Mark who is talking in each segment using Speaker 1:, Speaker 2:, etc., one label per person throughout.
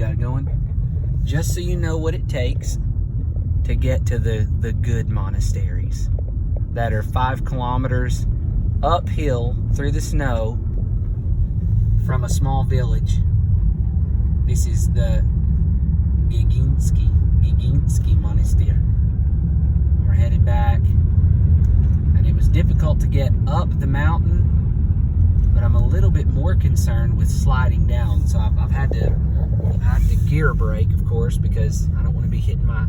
Speaker 1: got it going. Just so you know what it takes to get to the good monasteries that are 5 kilometers uphill through the snow from a small village. This is the Giginski Monastery. We're headed back, and it was difficult to get up the mountain, but I'm a little bit more concerned with sliding down. So I've had to gear brake, of course, because I don't want to be hitting my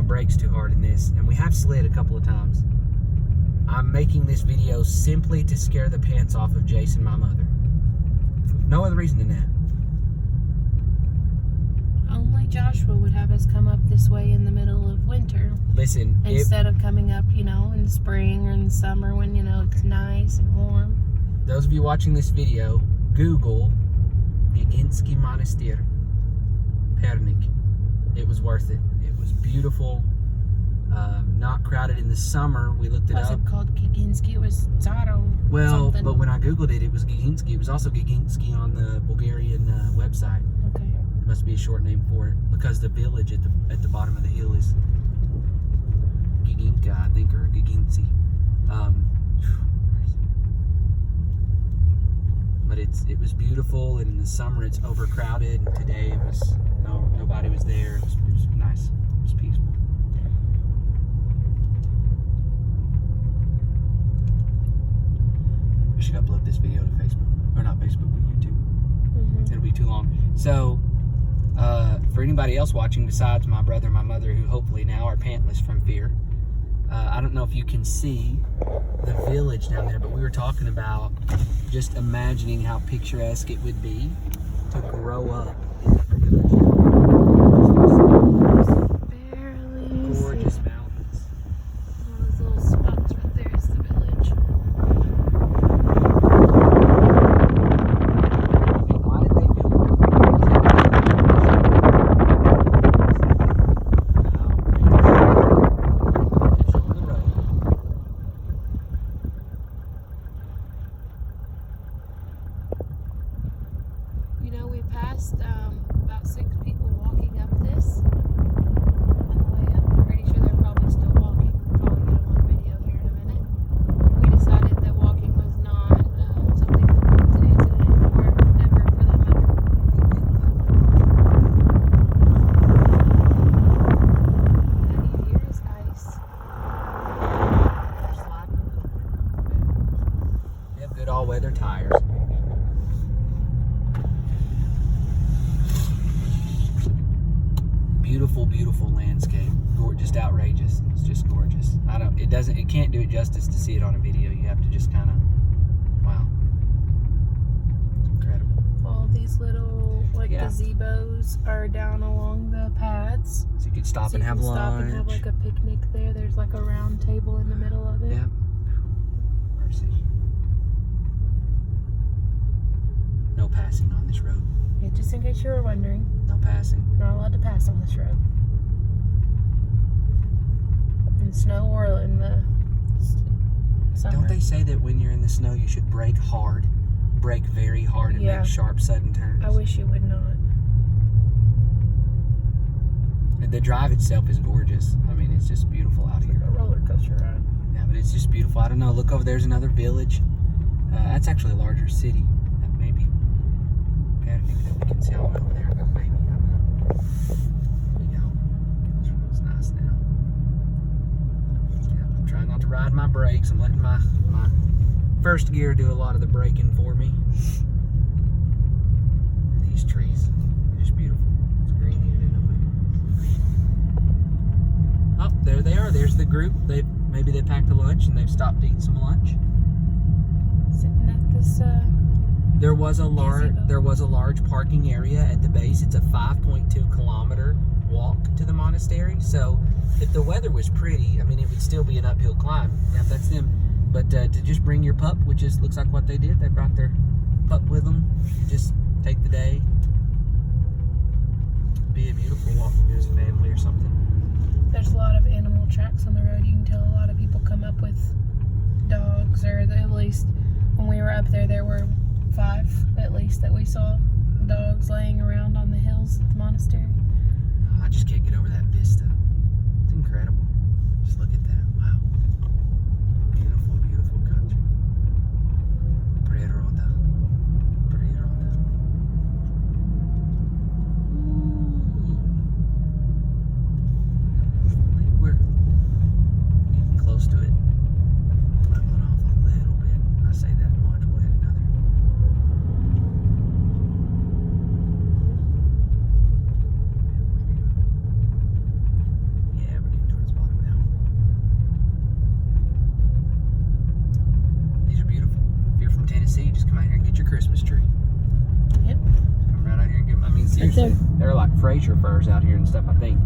Speaker 1: brakes too hard in this. And we have slid a couple of times. I'm making this video simply to scare the pants off of Jason, my mother. No other reason than that.
Speaker 2: Only Joshua would have us come up this way in the middle of winter.
Speaker 1: Listen,
Speaker 2: instead of coming up, in the spring or in the summer when, it's nice and warm.
Speaker 1: Those of you watching this video, Google Giginski Monastery, Pernik. It was worth it. It was beautiful. Not crowded in the summer. We looked it up.
Speaker 2: Was it called Giginski? It was Zaro.
Speaker 1: Well,
Speaker 2: something.
Speaker 1: But when I Googled it, it was Giginski. It was also Giginski on the Bulgarian website.
Speaker 2: Okay.
Speaker 1: It must be a short name for it, because the village at the bottom of the hill is Giginka, I think, or Giginci. But it was beautiful, and in the summer it's overcrowded. And today it was nobody was there. It was nice. It was peaceful. We should upload this video to Facebook, or not Facebook, but YouTube.
Speaker 2: Mm-hmm.
Speaker 1: It'll be too long. So, for anybody else watching besides my brother and my mother, who hopefully now are pantless from fear, I don't know if you can see the village down there, but we were talking about just imagining how picturesque it would be to grow up in that village. Gorgeous mountains.
Speaker 2: All those little spots right there is the village.
Speaker 1: Why did they build
Speaker 2: We passed about 6 people walking up this on the way up. I'm pretty sure they're probably still walking. We'll probably get them on video here in a minute. We decided that walking was not something that we wanted to do today, or ever for that matter. All you hear is ice.
Speaker 1: They're sliding a little bit. They have good all-weather tires. Beautiful, beautiful landscape. Just outrageous. It's just gorgeous. It can't do it justice to see it on a video. You have to just kind of, wow. It's incredible.
Speaker 2: All these little gazebos are down along the paths.
Speaker 1: So you could stop and have lunch.
Speaker 2: Stop and have like a picnic there. There's like a round table in the middle of it.
Speaker 1: Yeah. Mercy. No passing on this road.
Speaker 2: Yeah, just in case you were wondering.
Speaker 1: No passing.
Speaker 2: Not allowed to pass on this road. In snow or in the summer.
Speaker 1: Don't they say that when you're in the snow you should brake hard? Brake very hard and make sharp, sudden turns.
Speaker 2: I wish you would not.
Speaker 1: The drive itself is gorgeous. I mean, it's just beautiful out here.
Speaker 2: A roller coaster ride.
Speaker 1: Yeah, but it's just beautiful. I don't know. Look over there's another village. That's actually a larger city. That may be Pernik that we can see all over there. Maybe. I don't know. There we go. It's nice now. Yeah, I'm trying not to ride my brakes. I'm letting my first gear do a lot of the braking for me. And these trees are just beautiful. It's green even in the winter. Oh, there they are. There's the group. Maybe they packed a lunch and they've stopped to eat some lunch.
Speaker 2: Sitting at this
Speaker 1: There was a large parking area at the base. It's a 5.2 kilometer walk to the monastery. So if the weather was pretty, I mean, it would still be an uphill climb. Yeah, that's them. But to just bring your pup, which looks like what they did, they brought their pup with them. Just take the day. Be a beautiful walk as a family or something.
Speaker 2: There's a lot of animal tracks on the road. You can tell a lot of people come up with dogs, or at least when we were up there were 5 at least that we saw dogs laying around on the hills at the Really?
Speaker 1: They're like Fraser firs out here and stuff, I think.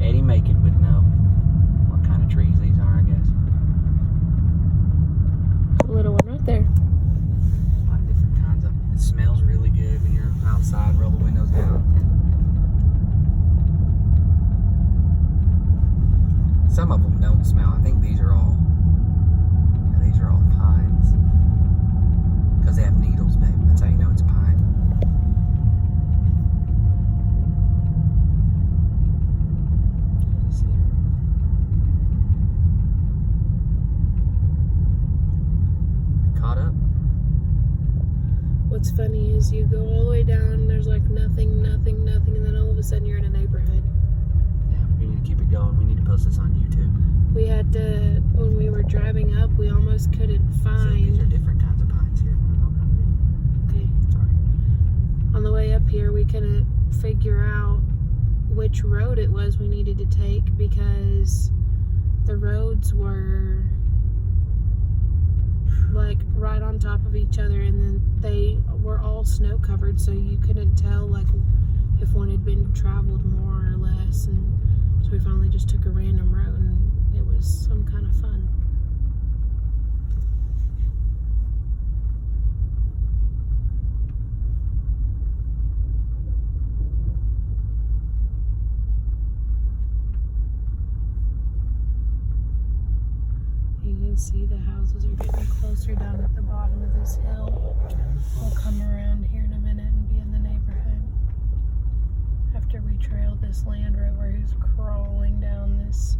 Speaker 1: Eddie Macon would know what kind of trees these are, I guess.
Speaker 2: There's a little one right there.
Speaker 1: A lot of different kinds of. It smells really good when you're outside. Roll the windows down. Some of them don't smell. I think these are all. Yeah, these are all pines. Because they have needles, babe. That's how you know it's a pine. Caught up.
Speaker 2: What's funny is you go all the way down, there's like nothing, and then all of a sudden you're in a neighborhood.
Speaker 1: Yeah, we need to keep it going. We need to post this on YouTube.
Speaker 2: We had to, when we were driving up, we almost couldn't
Speaker 1: So
Speaker 2: find.
Speaker 1: these are different kinds of pines here.
Speaker 2: Okay.
Speaker 1: Sorry.
Speaker 2: On the way up here, we couldn't figure out which road it was we needed to take because the roads were like right on top of each other, and then they were all snow covered, so you couldn't tell like if one had been traveled more or less. And so we finally just took a random road, and it was some kind of fun. You can see the houses are getting closer down at the bottom of this hill. We'll come around here in a minute and be in the neighborhood. After we trail this Land Rover who's crawling down this.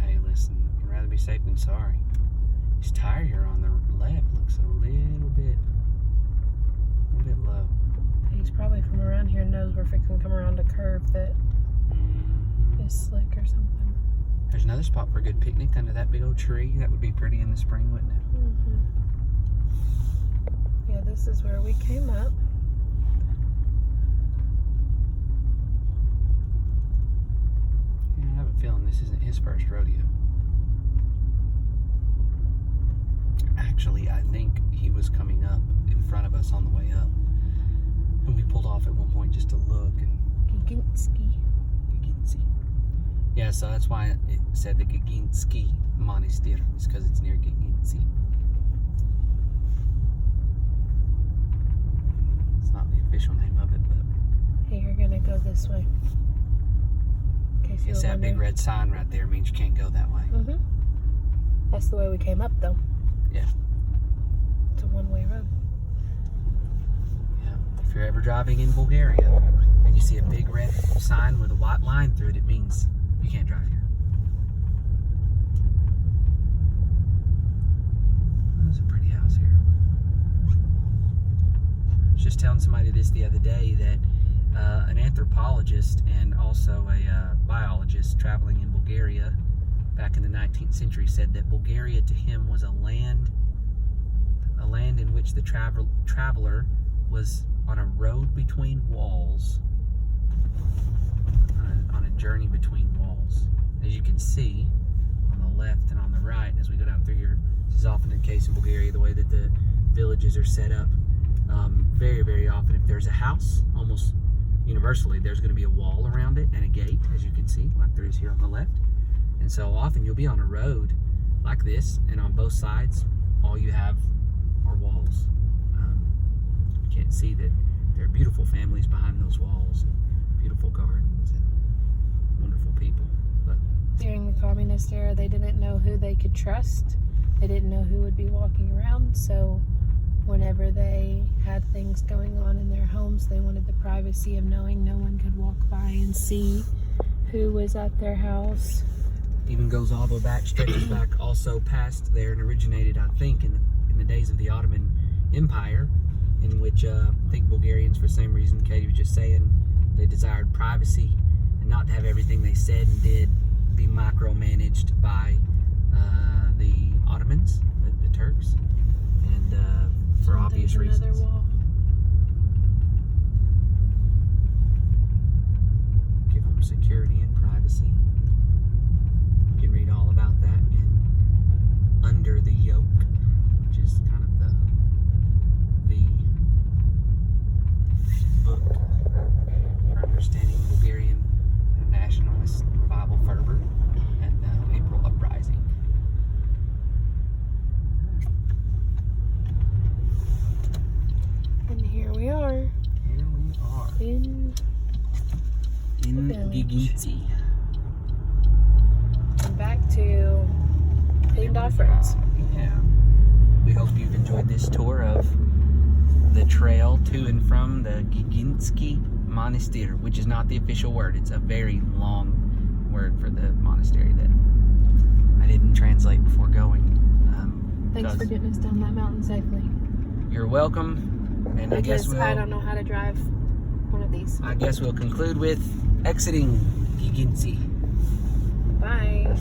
Speaker 1: Hey, listen. I'd rather be safe than sorry. His tire here on the left looks a little bit low.
Speaker 2: He's probably from around here and knows we're fixing to come around a curve that is slick or something.
Speaker 1: There's another spot for a good picnic under that big old tree. That would be pretty in the spring, wouldn't it?
Speaker 2: Yeah, this is where we came up.
Speaker 1: Yeah, I have a feeling this isn't his first rodeo. Actually, I think he was coming up in front of us on the way up. And we pulled off at one point just to look and...
Speaker 2: Giginski.
Speaker 1: Yeah, so that's why it said the Giginski Monastery. It's because it's near Giginski. It's not the official name of it, but...
Speaker 2: Hey, you're gonna go this way. In case
Speaker 1: It's that big red sign right there means you can't go that way.
Speaker 2: That's the way we came up, though.
Speaker 1: Yeah.
Speaker 2: It's a one-way road.
Speaker 1: Yeah. If you're ever driving in Bulgaria and you see a big red sign with a white line through it, it means you can't drive here. There's a pretty house here. I was just telling somebody this the other day that an anthropologist and also a biologist traveling in Bulgaria back in the 19th century said that Bulgaria to him was a land in which the traveler was on a road between walls, on a journey between walls. As you can see on the left and on the right as we go down through here, this is often the case in Bulgaria, the way that the villages are set up. Very, very often, if there's a house, almost universally, there's going to be a wall around it and a gate, as you can see, like there is here on the left. And so often you'll be on a road like this, and on both sides, all you have are walls. You can't see that there are beautiful families behind those walls, and beautiful gardens, and wonderful people. But
Speaker 2: During the communist era, they didn't know who they could trust. They didn't know who would be walking around, so whenever they had things going on in their homes, they wanted the privacy of knowing no one could walk by and see who was at their house.
Speaker 1: even goes all the way back, stretches back also past there and originated, I think, in the days of the Ottoman Empire, in which I think Bulgarians, for the same reason Katie was just saying, they desired privacy and not to have everything they said and did be micromanaged by the Ottomans, the Turks, and for obvious reasons.
Speaker 2: Another wall.
Speaker 1: Give them security and privacy. You can read all about that in Under the Yoke, which is kind of the book Giginski.
Speaker 2: And back to Paying Friends.
Speaker 1: Yeah. We hope you've enjoyed this tour of the trail to and from the Giginski Monastery, which is not the official word. It's a very long word for the monastery that I didn't translate before going.
Speaker 2: Thanks for getting us down that mountain safely.
Speaker 1: You're welcome. And
Speaker 2: Because I don't know how to drive one of these.
Speaker 1: I guess we'll conclude with exiting Giginski.
Speaker 2: Bye.